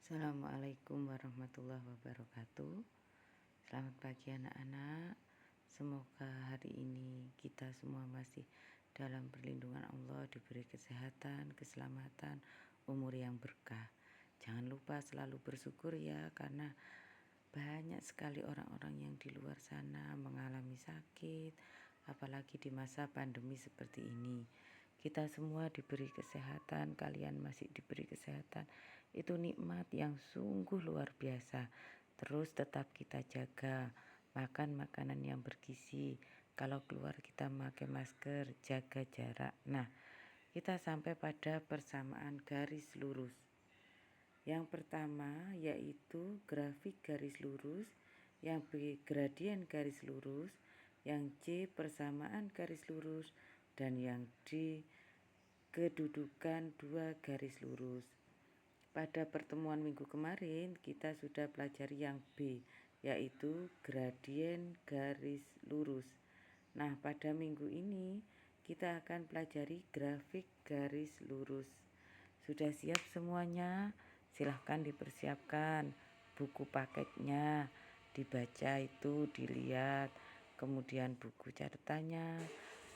Assalamualaikum warahmatullahi wabarakatuh. Selamat pagi anak-anak. Semoga hari ini kita semua masih dalam perlindungan Allah, diberi kesehatan, keselamatan, umur yang berkah. Jangan lupa selalu bersyukur ya, karena banyak sekali orang-orang yang di luar sana mengalami sakit, apalagi di masa pandemi seperti ini. Kita semua diberi kesehatan, kalian masih diberi kesehatan. Itu nikmat yang sungguh luar biasa. Terus tetap kita jaga, makan makanan yang bergizi. Kalau keluar kita pakai masker, jaga jarak. Nah, kita sampai pada persamaan garis lurus. Yang pertama yaitu grafik garis lurus, yang B gradien garis lurus, yang C persamaan garis lurus, dan yang D kedudukan dua garis lurus. Pada pertemuan minggu kemarin kita sudah pelajari yang B, yaitu gradien garis lurus. Nah, pada minggu ini kita akan pelajari grafik garis lurus. Sudah siap semuanya? Silahkan dipersiapkan buku paketnya, dibaca itu, dilihat, kemudian buku catatannya,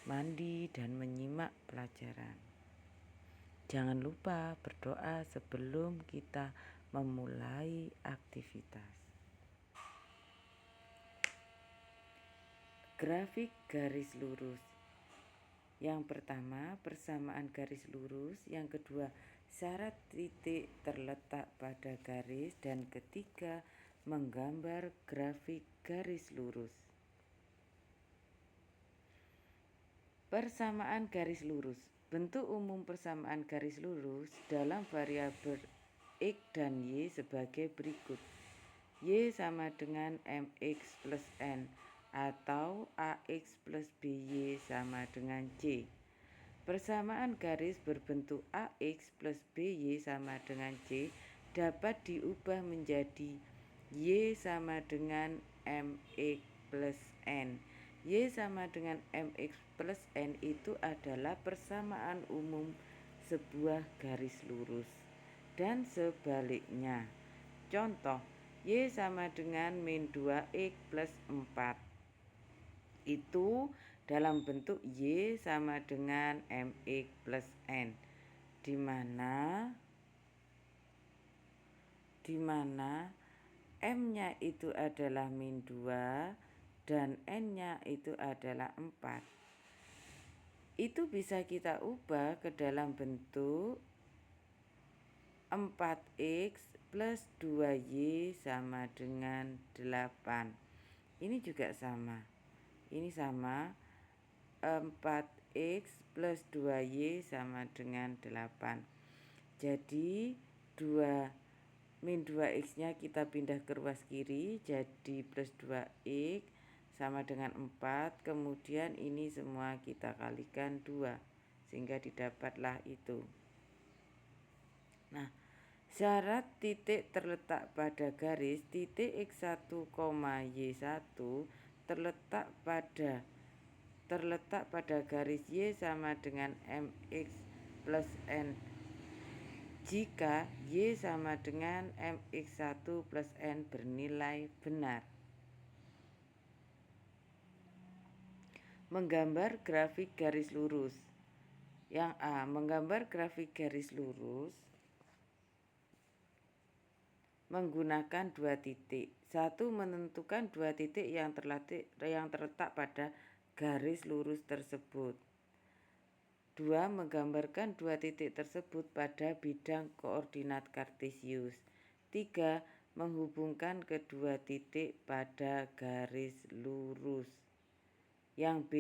mandi dan menyimak pelajaran. Jangan lupa berdoa sebelum kita memulai aktivitas. Grafik garis lurus. Yang pertama, persamaan garis lurus. Yang kedua, syarat titik terletak pada garis. Dan ketiga, menggambar grafik garis lurus. Persamaan garis lurus. Bentuk umum persamaan garis lurus dalam variabel X dan Y sebagai berikut. Y sama dengan MX plus N atau AX plus BY sama dengan C. Persamaan garis berbentuk AX plus BY sama dengan C dapat diubah menjadi Y sama dengan MX plus N. Y sama dengan MX plus N itu adalah persamaan umum sebuah garis lurus. Dan sebaliknya. Contoh, Y sama dengan min 2X plus 4. Itu dalam bentuk Y sama dengan MX plus N. Di mana M-nya itu adalah min 2 dan N-nya itu adalah 4. Itu bisa kita ubah ke dalam bentuk 4X plus 2Y sama dengan 8. Ini juga sama. Ini sama, 4X plus 2Y sama dengan 8. Jadi min 2X nya kita pindah ke ruas kiri, jadi plus 2X sama dengan 4. Kemudian ini semua kita kalikan 2, sehingga didapatlah itu. Nah, syarat titik terletak pada garis titik X1, Y1 terletak pada garis Y sama dengan MX plus N jika Y sama dengan MX1 plus N bernilai benar. Menggambar grafik garis lurus. Yang A, menggambar grafik garis lurus menggunakan dua titik. 1. Menentukan dua titik yang terletak pada garis lurus tersebut. 2. Menggambarkan dua titik tersebut pada bidang koordinat kartesius. 3. Menghubungkan kedua titik pada garis lurus. Yang B,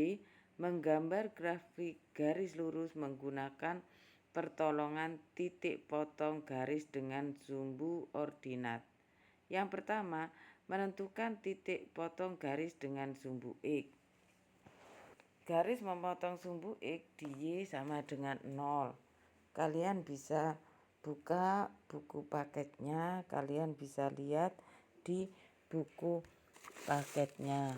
menggambar grafik garis lurus menggunakan pertolongan titik potong garis dengan sumbu ordinat. Yang pertama, menentukan titik potong garis dengan sumbu X. Garis memotong sumbu X di Y sama dengan 0. Kalian bisa buka buku paketnya, kalian bisa lihat di buku paketnya.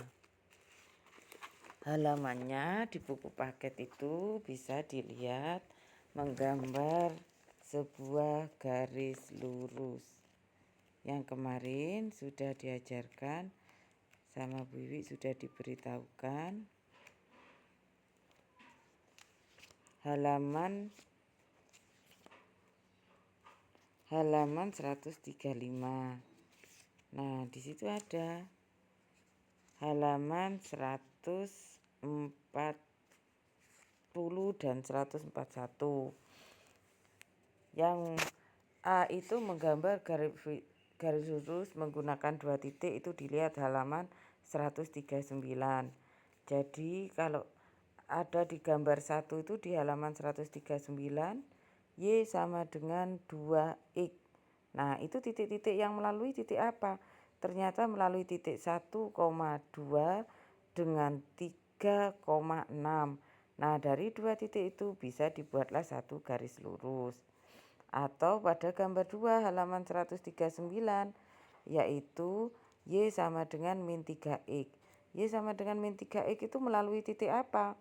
Halamannya di buku paket itu bisa dilihat menggambar sebuah garis lurus. Yang kemarin sudah diajarkan sama Bu Wiwi, sudah diberitahukan halaman 135. Nah, di situ ada halaman 140 dan 141. Yang A itu menggambar garis lurus menggunakan 2 titik, itu dilihat halaman 139. Jadi kalau ada di gambar 1 itu di halaman 139, Y sama dengan 2X. Nah, itu titik-titik yang melalui titik apa? Ternyata melalui titik 1,2 dengan 3,6. Nah, dari 2 titik itu bisa dibuatlah satu garis lurus. Atau pada gambar 2 halaman 139, yaitu Y sama dengan min 3X. Y sama dengan min 3X itu melalui titik apa?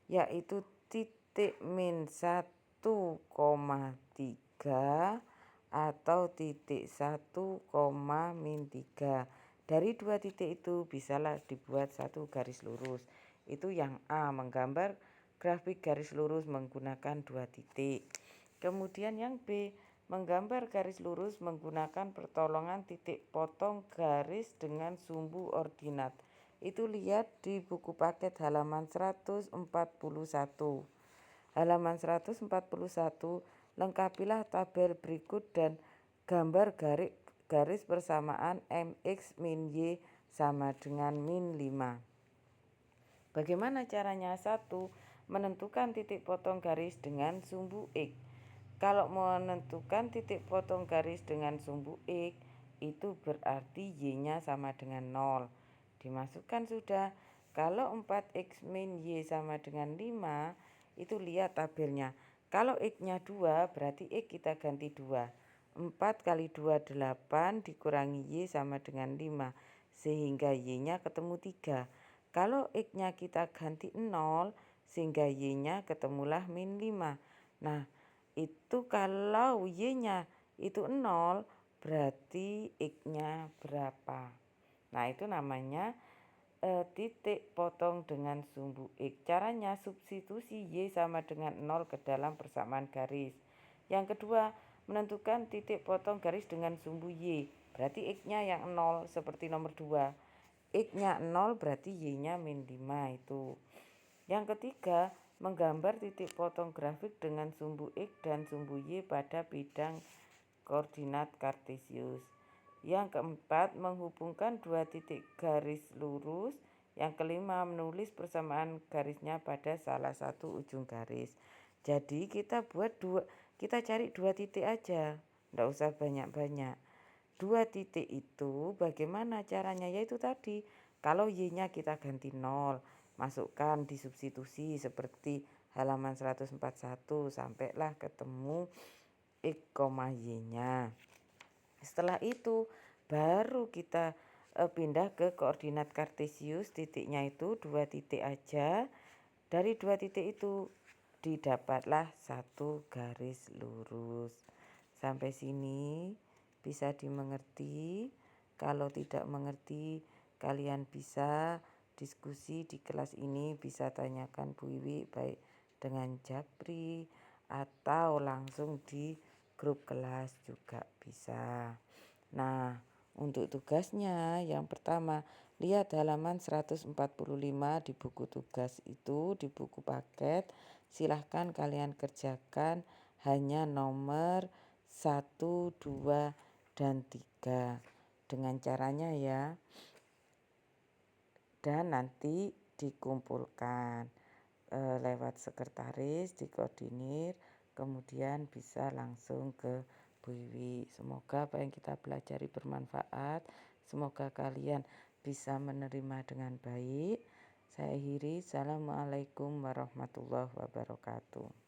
Yaitu titik min 1,3 atau titik 1, min 3. Dari 2 titik itu bisalah dibuat satu garis lurus. Itu yang A, menggambar grafik garis lurus menggunakan 2 titik. Kemudian yang B, menggambar garis lurus menggunakan pertolongan titik potong garis dengan sumbu ordinat. Itu lihat di buku paket halaman 141. Halaman 141, lengkapilah tabel berikut dan gambar garis persamaan MX min Y sama dengan min 5. Bagaimana caranya? 1. Menentukan titik potong garis dengan sumbu X. Kalau menentukan titik potong garis dengan sumbu X, itu berarti Y-nya sama dengan 0. Dimasukkan sudah. Kalau 4X min Y sama dengan 5, itu lihat tabelnya. Kalau X-nya 2, berarti X kita ganti 2. 4 kali 2, 8, dikurangi Y sama dengan 5. Sehingga Y-nya ketemu 3. Kalau X-nya kita ganti 0, sehingga Y-nya ketemulah min 5. Nah, itu kalau Y-nya itu 0, berarti X-nya berapa? Nah, itu namanya titik potong dengan sumbu X. Caranya substitusi Y sama dengan 0 ke dalam persamaan garis. Yang kedua, menentukan titik potong garis dengan sumbu Y. Berarti X-nya yang 0 seperti nomor 2. X-nya 0 berarti Y-nya min 5 itu. Yang ketiga, menggambar titik potong grafik dengan sumbu X dan sumbu Y pada bidang koordinat kartesius. Yang keempat, menghubungkan 2 titik garis lurus. Yang kelima, menulis persamaan garisnya pada salah satu ujung garis. Jadi kita cari 2 titik aja, nggak usah banyak-banyak. 2 titik itu bagaimana caranya? Yaitu tadi, kalau Y-nya kita ganti 0, masukkan di substitusi seperti halaman 141 sampailah ketemu X, Y-nya. Setelah itu baru kita pindah ke koordinat kartesius. Titiknya itu 2 titik aja. Dari 2 titik itu didapatlah satu garis lurus. Sampai sini bisa dimengerti. Kalau tidak mengerti, kalian bisa diskusi di kelas ini, bisa tanyakan Bu Wiwi baik dengan Japri atau langsung di grup kelas juga bisa. Nah, untuk tugasnya yang pertama, lihat halaman 145 di buku tugas itu, di buku paket. Silahkan kalian kerjakan hanya nomor 1, 2, dan 3. Dengan caranya ya. Dan nanti dikumpulkan lewat sekretaris, dikoordinir, kemudian bisa langsung ke Bu Wiwi. Semoga apa yang kita pelajari bermanfaat. Semoga kalian bisa menerima dengan baik. Saya akhiri. Assalamualaikum warahmatullahi wabarakatuh.